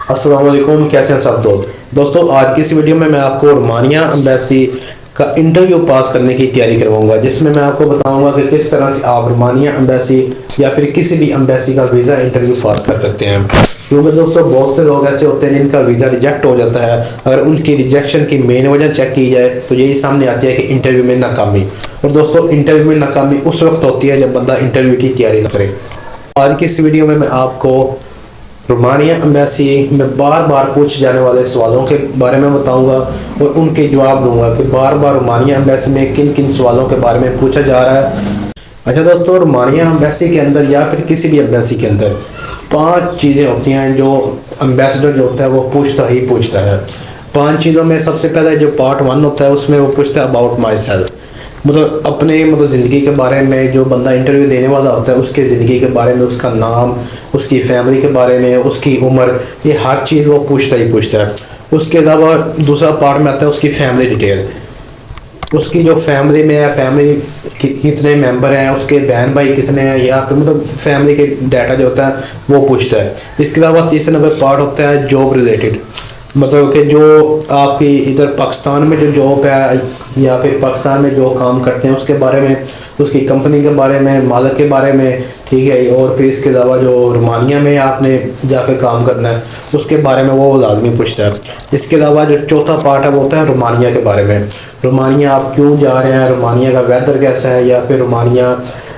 अस्सलाम वालेकुम, कैसे हैं सब दोस्तों आज की इस वीडियो में मैं आपको रोमानिया एम्बेसी का इंटरव्यू पास करने की तैयारी करवाऊंगा, जिसमें मैं आपको बताऊंगा कि किस तरह से आप रोमानिया एम्बेसी या फिर किसी भी एम्बेसी का वीज़ा इंटरव्यू पास कर सकते हैं। क्योंकि दोस्तों बहुत से लोग ऐसे होते हैं जिनका वीज़ा रिजेक्ट हो जाता है। अगर उनकी रिजेक्शन की मेन वजह चेक की जाए तो यही सामने आती है कि इंटरव्यू में नाकामी। और दोस्तों इंटरव्यू में नाकामी उस वक्त होती है जब बंदा इंटरव्यू की तैयारी न करे। आज की इस वीडियो में मैं आपको रोमानिया एम्बेसी में बार बार पूछे जाने वाले सवालों के बारे में बताऊंगा और उनके जवाब दूंगा कि बार बार रोमानिया एम्बेसी में किन किन सवालों के बारे में पूछा जा रहा है। अच्छा दोस्तों, रोमानिया एम्बेसी के अंदर या फिर किसी भी एम्बेसी के अंदर 5 चीज़ें होती हैं जो एम्बेसडर जो होता है वो पूछता ही पूछता है। 5 चीज़ों में सबसे पहले जो पार्ट 1 होता है उसमें वो पूछता है अबाउट माई सेल्फ, मतलब अपने ज़िंदगी के बारे में। जो बंदा इंटरव्यू देने वाला होता है उसके ज़िंदगी के बारे में, उसका नाम, उसकी फैमिली के बारे में, उसकी उम्र, ये हर चीज़ वो पूछता ही पूछता है। उसके अलावा दूसरा पार्ट में आता है उसकी फैमिली डिटेल, उसकी जो फैमिली में है, फैमिली कितने मेंबर हैं, उसके बहन भाई कितने हैं, या फिर मतलब फैमिली के डाटा जो होता है वो पूछता है। इसके अलावा तीसरे नंबर पार्ट होता है जॉब रिलेटेड, मतलब कि जो आपकी इधर पाकिस्तान में जो जॉब है या फिर पाकिस्तान में जो काम करते हैं उसके बारे में, उसकी कंपनी के बारे में, मालिक के बारे में, ठीक है। और फिर इसके अलावा जो रोमानिया में आपने जाकर काम करना है उसके बारे में वो लाजमी पूछता है। इसके अलावा जो चौथा पार्ट है वो होता है रोमानिया के बारे में। रोमानिया आप क्यों जा रहे हैं, रोमानिया का वेदर कैसा है, या फिर रोमानिया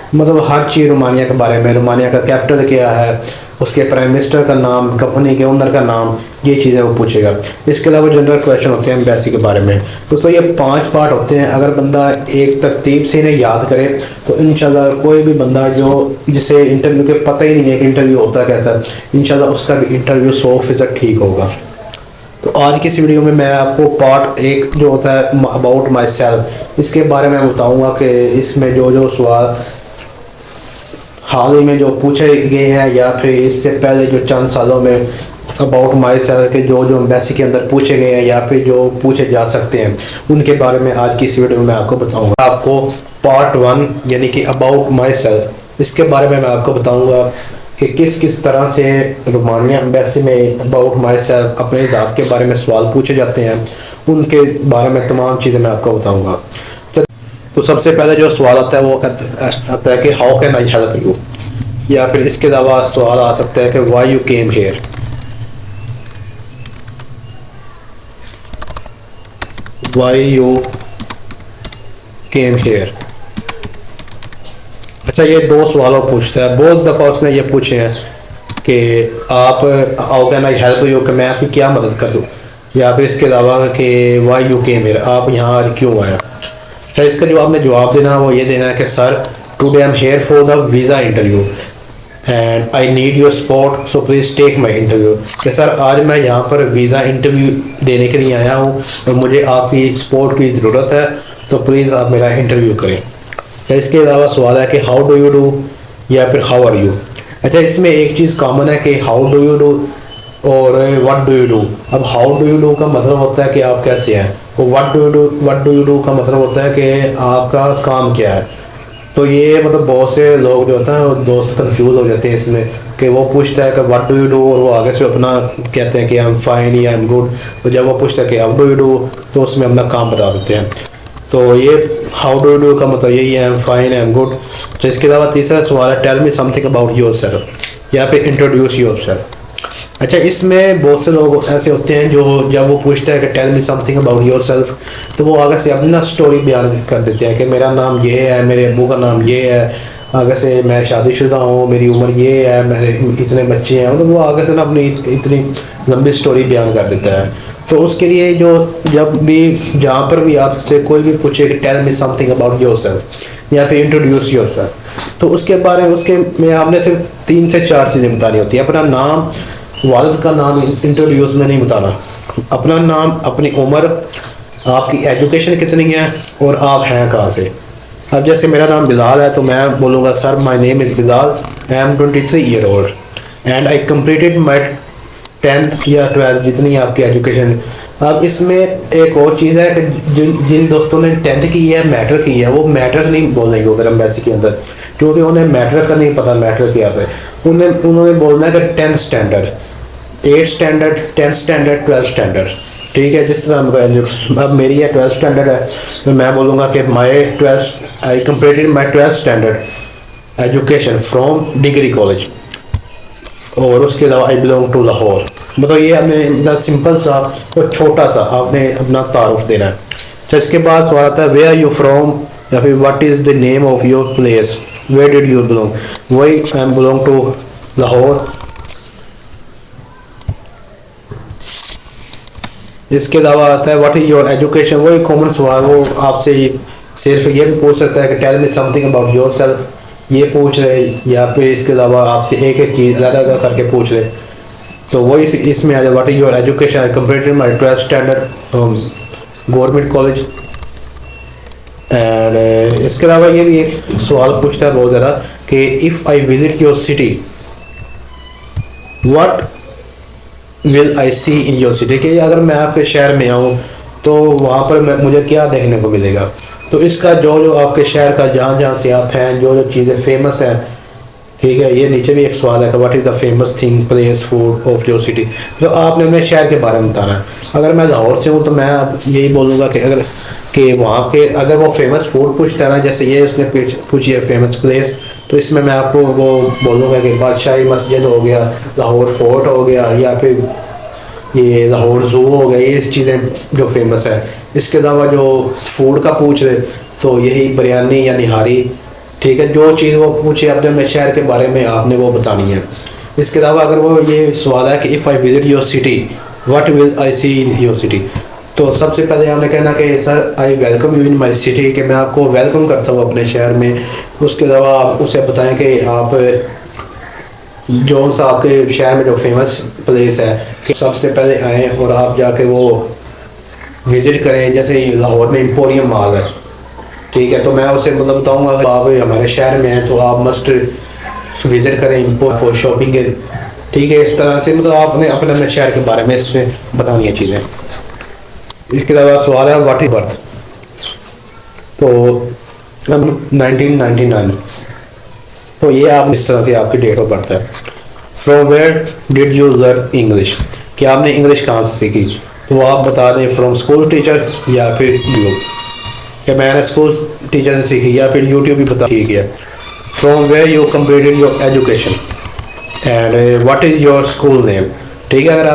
मतलब हर चीज़ रोमानिया के बारे में, रोमानिया का कैपिटल क्या है, उसके प्राइम मिनिस्टर का नाम, कंपनी के ओनर का नाम, ये चीज़ें वो पूछेगा। इसके अलावा जनरल क्वेश्चन होते हैं एम्बेसी के बारे में। दोस्तों ये 5 पार्ट होते हैं। अगर बंदा एक तरतीब से इन्हें याद करे तो इंशाल्लाह कोई भी बंदा जो जिसे इंटरव्यू के पता ही नहीं है कि इंटरव्यू होता कैसा, इंशाल्लाह उसका भी इंटरव्यू 100% ठीक होगा। तो आज की इस वीडियो में मैं आपको पार्ट 1 जो होता है अबाउट माई सेल्फ, इसके बारे में बताऊँगा कि इसमें जो जो सवाल हाल ही में जो पूछे गए हैं या फिर इससे पहले जो चंद सालों में अबाउट माई सेल्फ के जो जो एम्बेसी के अंदर पूछे गए हैं या फिर जो पूछे जा सकते हैं, उनके बारे में आज की इस वीडियो में मैं आपको बताऊंगा। आपको पार्ट 1 यानी कि अबाउट माई सेल्फ, इसके बारे में मैं आपको बताऊंगा कि किस किस तरह से रोमानिया एम्बेसी में अबाउट माई सेल्फ अपने ज़ात के बारे में सवाल पूछे जाते हैं, उनके बारे में तमाम चीज़ें मैं आपको बताऊँगा। तो सबसे पहले जो सवाल आता है वो आता है कि how can I help you, या फिर इसके अलावा सवाल आ सकता है कि why you came here, why you came here. अच्छा, ये 2 सवालों पूछता है। बहुत दफ़ा उसने ये पूछे हैं कि आप how can I help you, कि मैं आपकी क्या मदद कर दूँ, या फिर इसके अलावा कि वाई यू केम हेयर, आप यहाँ आज क्यों आए। तो इसका जो आपने जवाब देना है वो ये देना है कि sir today I am here for the visa interview and I need your support, so please take my interview. कि सर आज मैं यहाँ पर वीज़ा इंटरव्यू देने के लिए आया हूँ और मुझे आपकी सपोर्ट की ज़रूरत है, तो प्लीज़ आप मेरा इंटरव्यू करें। तो इसके अलावा सवाल है कि हाउ डू यू डू, या फिर हाउ आर यू। अच्छा, इसमें एक चीज़ कॉमन है कि हाउ डू यू डू और व्हाट डू यू डू। अब हाउ डू यू डू का मतलब होता है कि आप कैसे हैं, और व्हाट डू यू डू का मतलब होता है कि आपका काम क्या है। तो ये मतलब बहुत से लोग जो होते हैं वो दोस्त कंफ्यूज हो जाते हैं इसमें, कि वो पूछता है कि व्हाट डू यू डू और वो आगे से अपना कहते हैं कि आई एम फाइन या आई एम गुड। तो जब वो पूछता है कि हाउ डू यू डू तो उसमें अपना काम बता देते हैं। तो ये हाउ डू यू डू का मतलब यही है, I am fine, I am good. तो इसके अलावा तीसरा सवाल है tell me something about yourself, या फिर इंट्रोड्यूस योर सेल्फ। अच्छा, इसमें बहुत से लोग ऐसे होते हैं जो जब वो पूछते हैं कि tell me something about yourself, तो वो आगे से अपना स्टोरी बयान कर देते हैं कि मेरा नाम ये है, मेरे अब्बू का नाम ये है, आगे से मैं शादीशुदा हूँ, मेरी उम्र ये है, मेरे इतने बच्चे हैं, मतलब वो आगे से ना अपनी इतनी लंबी स्टोरी बयान कर देता है। तो उसके लिए जो जब भी जहाँ पर भी आपसे कोई भी पूछे कि tell me something about yourself या फिर इंट्रोड्यूस योर सेल्फ, तो उसके बारे में उसके में आपने सिर्फ 3 से 4 चीज़ें बतानी होती है। अपना नाम, वालिद का नाम इंट्रोड्यूस में नहीं बताना, अपना नाम, अपनी उम्र, आपकी एजुकेशन कितनी है और आप हैं कहाँ से। अब जैसे मेरा नाम बिलाल है तो मैं बोलूँगा sir my name is Bilal, I am 23 year old and I completed my 10th या 12th, जितनी आपकी एजुकेशन। अब इसमें एक और चीज़ है कि जिन दोस्तों ने 10th की है, मैट्रिक की है, वो मैट्रिक नहीं बोलेंगे उधर एम्बेसी के अंदर, क्योंकि उन्हें मैट्रिक का नहीं पता मैट्रिक क्या होता है। उन्होंने बोलना है कि 10th standard, 8 standard, 10 standard, 12 standard. ठीक है, जिस तरह अब मेरी है 12 स्टैंडर्ड है, तो मैं बोलूँगा कि माई 12 I completed my 12 standard education from degree college, और उसके अलावा आई बिलोंग टू लाहौर। मतलब ये हमें सिंपल सा और छोटा सा आपने अपना तारुफ देना है। तो इसके बाद सवाल आता है वेयर आर यू फ्रॉम, या फिर what is the name of your place, where did you belong. वही I am belong to Lahore. इसके अलावा आता है व्हाट इज़ योर एजुकेशन, वही कॉमन सवाल, वो आपसे सिर्फ ये भी पूछ सकता है कि tell me something about yourself, ये पूछ रहे, या फिर इसके अलावा आपसे एक एक चीज़ ज़्यादा करके पूछ रहे। तो वही इसमें आ जाए what is your education, I completed my 12th standard government college. And इसके अलावा ये भी एक सवाल पूछता है बहुत ज़्यादा कि if I visit your city what will I see in your city, कि अगर मैं आपके शहर में आऊँ तो वहाँ पर मुझे क्या देखने को मिलेगा। तो इसका जो जो आपके शहर का जहाँ जहाँ से आप हैं, जो जो चीज़ें फेमस हैं, ठीक है, ये नीचे भी एक सवाल है कि what is the famous thing place food of your city. तो आपने अपने शहर के बारे में बताना है। अगर मैं लाहौर से हूँ तो मैं यही बोलूँगा कि अगर कि वहाँ के अगर वो फेमस फूड पूछता है ना, जैसे ये उसने पूछी है फेमस प्लेस, तो इसमें मैं आपको वो बोलूँगा कि बादशाही मस्जिद हो गया, लाहौर फोर्ट हो गया, या फिर ये लाहौर ज़ू हो गया, ये चीज़ें जो फेमस है। इसके अलावा जो फूड का पूछ रहे तो यही बिरयानी या निहारी, ठीक है, जो चीज़ वो पूछे अपने शहर के बारे में आपने वो बतानी है। इसके अलावा अगर वो ये सवाल है कि if I visit your city what will I see in your city, तो सबसे पहले आपने कहना कि sir I welcome you in my city, कि मैं आपको वेलकम करता हूँ अपने शहर में। उसके अलावा आप उसे बताएं कि आप जो सा आपके शहर में जो फेमस प्लेस है कि सबसे पहले आएँ और आप जाके वो विज़िट करें। जैसे लाहौर में एम्पोरियम मॉल है, ठीक है, तो मैं उसे मतलब बताऊँगा अगर आप हमारे शहर में हैं तो आप मस्ट विज़िट करें इम्पोर्ट फॉर शॉपिंग के, ठीक है। इस तरह से मतलब आपने अपने शहर के बारे में इसमें बतानी है चीज़ें। इसके अलावा सवाल है व्हाट इज बर्थ, तो 1999, तो ये आप इस तरह से आपकी डेट ऑफ बर्थ है। From where did you learn English, कि आपने इंग्लिश कहाँ से सीखी, तो आप बता दें फ्रॉम स्कूल टीचर या फिर यूट्यूब, कि मैंने स्कूल टीचर से सीखी, या फिर यूट्यूब भी बता, ठीक है। From where you completed your education and what is your school name, ठीक है। अगर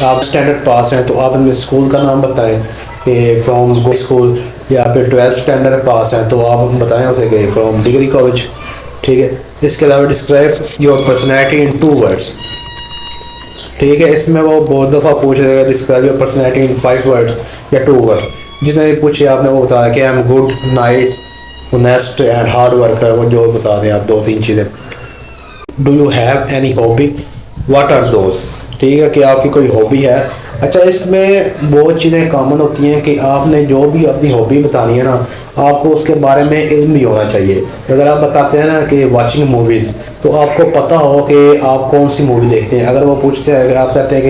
आप स्टैंडर्ड पास हैं तो आप अपने स्कूल का नाम बताएं कि फ्रॉम स्कूल, या फिर 12th स्टैंडर्ड पास हैं तो आप बताएं उसे कि फ्रॉम डिग्री कॉलेज, ठीक है। इसके अलावा describe your personality in 2 words, ठीक है। इसमें वो बहुत दफ़ा पूछ रहे हैं describe your personality in 5 words या 2 वर्ड, जिसने भी पूछे आपने वो बताया कि I am good, nice, honest and hard worker, वो जो बता दें आप 2-3 चीज़ें। Do you have any hobby, what are those, ठीक है, कि आपकी कोई हॉबी है। अच्छा, इसमें बहुत चीज़ें कॉमन होती हैं कि आपने जो भी अपनी हॉबी बतानी है ना, आपको उसके बारे में इल्म भी होना चाहिए। अगर आप बताते हैं ना कि वाचिंग मूवीज़, तो आपको पता हो कि आप कौन सी मूवी देखते हैं। अगर वो पूछते हैं, आप कहते हैं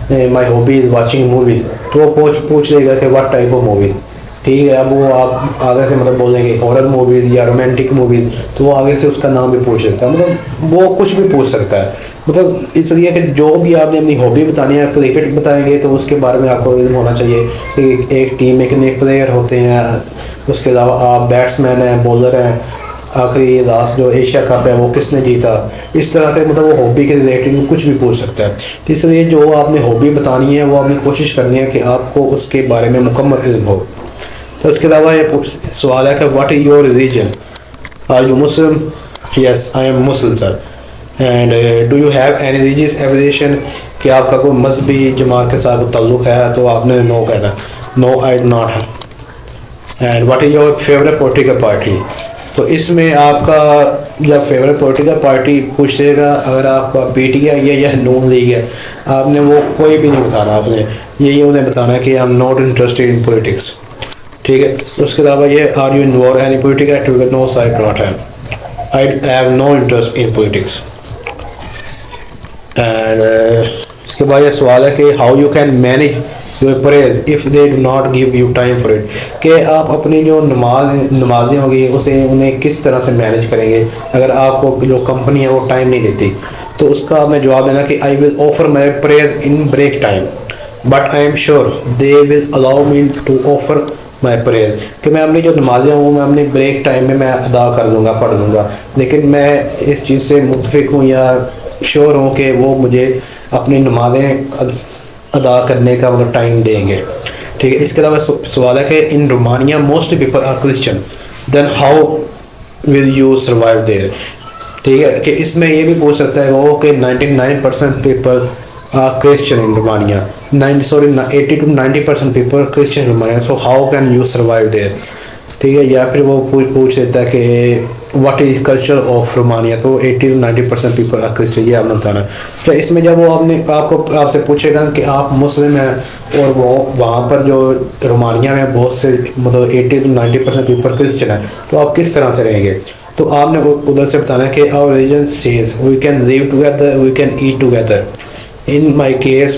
कि my hobby is watching movies, तो वो पूछ लेगा कि व्हाट टाइप ऑफ मूवीज़, ठीक है। अब वो आप आगे से मतलब बोलेंगे हॉरर मूवीज़ या रोमांटिक मूवीज़, तो वो आगे से उसका नाम भी पूछ सकता है, मतलब वो कुछ भी पूछ सकता है। मतलब इसलिए कि जो भी आपने अपनी हॉबी बतानी है, क्रिकेट बताएंगे तो उसके बारे में आपको इल्म होना चाहिए कि एक टीम में कितने प्लेयर होते हैं। उसके अलावा आप बैट्समैन हैं, बॉलर हैं, आखिरी लास्ट जो एशिया कप है वो किसने जीता, इस तरह से मतलब वो हॉबी के रिलेटेड कुछ भी पूछ सकता है। तो इसलिए जो आपने हॉबी बतानी है वो आपने कोशिश करनी है कि आपको उसके बारे में मुकम्मल इल्म हो। तो इसके अलावा ये सवाल है कि what is your religion, are you Muslim, yes I am Muslim sir, and do you have any religious affiliation, कि आपका कोई मजहबी जमात के साथ ताल्लुक़ है, तो आपने नो कहना, नो आई डू नॉट है। And what is your favourite political party, तो इसमें आपका जब फेवरेट पॉलिटिकल पार्टी पूछ लेगा, अगर आपका PTI है या नून लीग है, आपने वो कोई भी नहीं बताना, आपने यही उन्हें बताना है कि I am not interested in politics, ठीक है। उसके अलावा ये are you involve any political activity, no I do not have, I have no interest in politics. And इसके बाद ये सवाल है कि how you can manage your prayers if they do not give you time for it, कि आप अपनी जो नमाजें होगी उसे उन्हें किस तरह से मैनेज करेंगे अगर आपको जो कंपनी है वो टाइम नहीं देती। तो उसका आपने जवाब देना कि I will offer my prayers in break time, but I am sure they will allow me to offer my prayer, कि मैं अपनी जो नमाज़ें हूँ मैं अपने ब्रेक टाइम में मैं अदा कर लूँगा, पढ़ लूँगा, लेकिन मैं इस चीज़ से मुतफिक हूँ या श्योर हूँ कि वो मुझे अपनी नमाज़ें अदा करने का मतलब टाइम देंगे। ठीक है। इसके अलावा सवाल है कि in Romania most people are Christian, then how will you survive there. ठीक है, कि इसमें ये भी पूछ सकता है वो कि 99% people Christian in Romania, 80 to 90% people Christian in Romania, so how can you survive there। ठीक है, या फिर वो पूछ लेता है कि what is culture of Romania, तो 80 to 90% पीपल आर क्रिश्चियन, ये आपने बताना। तो इसमें जब वो आपसे पूछेगा कि आप मुस्लिम हैं और वो वहाँ पर जो रोमानिया में बहुत से मतलब 80 to 90% पीपल क्रिश्चियन है, तो आप किस तरह से रहेंगे। तो आपने उधर से बताना है कि our religion says we can live together, we can eat together. In my case,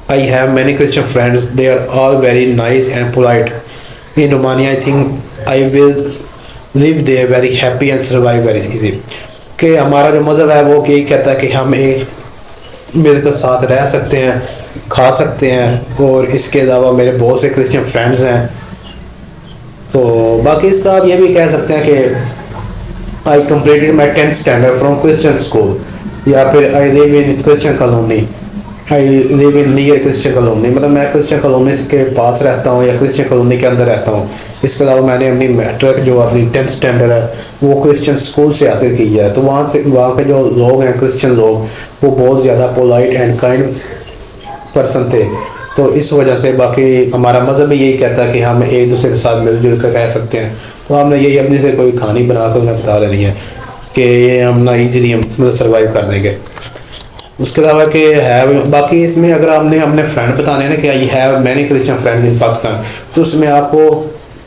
I have many Christian friends. They are all very nice and polite. In Romania, I think I will live there very happy and survive very easy। कि हमारा जो मज़हब है वो यही कहता है कि हम एक मिलकर साथ रह सकते हैं, खा सकते हैं, और इसके अलावा मेरे बहुत से क्रिश्चियन फ्रेंड्स हैं। तो बाकी इसका आप ये भी कह सकते हैं कि I completed my 10th standard from Christian school, या फिर I live in Christian colony, I live in near Christian colony, मतलब मैं क्रिश्चियन कॉलोनी के पास रहता हूँ या क्रिश्चियन कॉलोनी के अंदर रहता हूँ। इसके अलावा मैंने अपनी मैट्रिक जो अपनी 10th स्टैंडर्ड है वो क्रिश्चियन स्कूल से हासिल की है। तो वहाँ के जो लोग हैं क्रिश्चियन लोग, वो बहुत ज़्यादा पोलाइट एंड काइंड पर्सन थे। तो इस वजह से बाकी हमारा मज़हब भी यही कहता है कि हम एक दूसरे के साथ मिलजुल कर रह सकते हैं। तो हमने यही अपनी से कोई कहानी बना कर उन्हें बता देनी है कि ये हम ना ईजीली हम मतलब सर्वाइव कर देंगे। उसके अलावा कि है बाकी इसमें अगर आपने अपने फ्रेंड बताने ना कि I have many Christian friend in Pakistan, तो उसमें आपको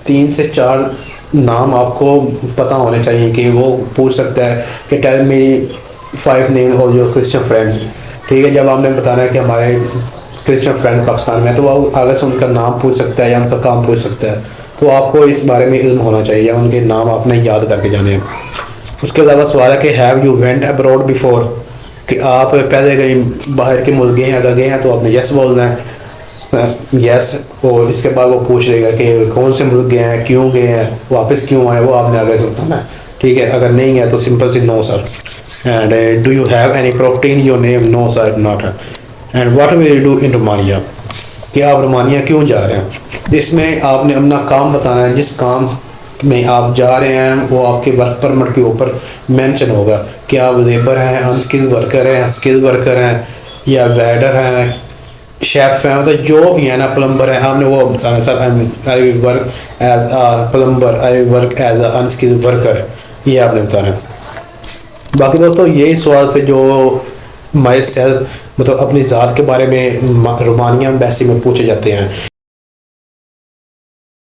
3 से 4 नाम आपको पता होने चाहिए कि वो पूछ सकता है कि tell me 5 name of your Christian friends. ठीक है, जब आपने बताना है कि हमारे क्रिश्चियन फ्रेंड पाकिस्तान में, तो वो आगे से उनका नाम पूछ सकता है या उनका काम पूछ सकता है। तो आपको इस बारे में इल्म होना चाहिए या उनके नाम आपने याद करके जाने हैं। उसके अलावा सवाल है कि have you went abroad before, कि आप पहले कहीं बाहर के मुल्क गए हैं, अगर गए हैं तो आपने यस बोलना है, यस। और इसके बाद वो पूछ लेगा कि कौन से मुल्क गए हैं, क्यों गए हैं, वापस क्यों आए, वो आपने आगे से बताना है। ठीक है, अगर नहीं है तो simple say no sir. And do you have any property in your name, no sir not. And what will you do in Romania, कि आप रोमानिया क्यों जा रहे हैं। इसमें आपने अपना काम बताना है, जिस काम में आप जा रहे हैं वो आपके वर्क परमिट के ऊपर मेंशन होगा कि आप लेबर हैं, अनस्किल्ड वर्कर हैं, स्किल्ड वर्कर हैं, या वेडर हैं, शेफ हैं, मतलब जो भी है ना, प्लम्बर है, आपने वो बताना sir I work as a plumber, I work as a unskilled worker, ये आपने बताना है। बाकी दोस्तों यही सवाल से जो माई सेल्फ मतलब अपनी ज़ात के बारे में रोमानिया एम्बेसी में पूछे जाते हैं।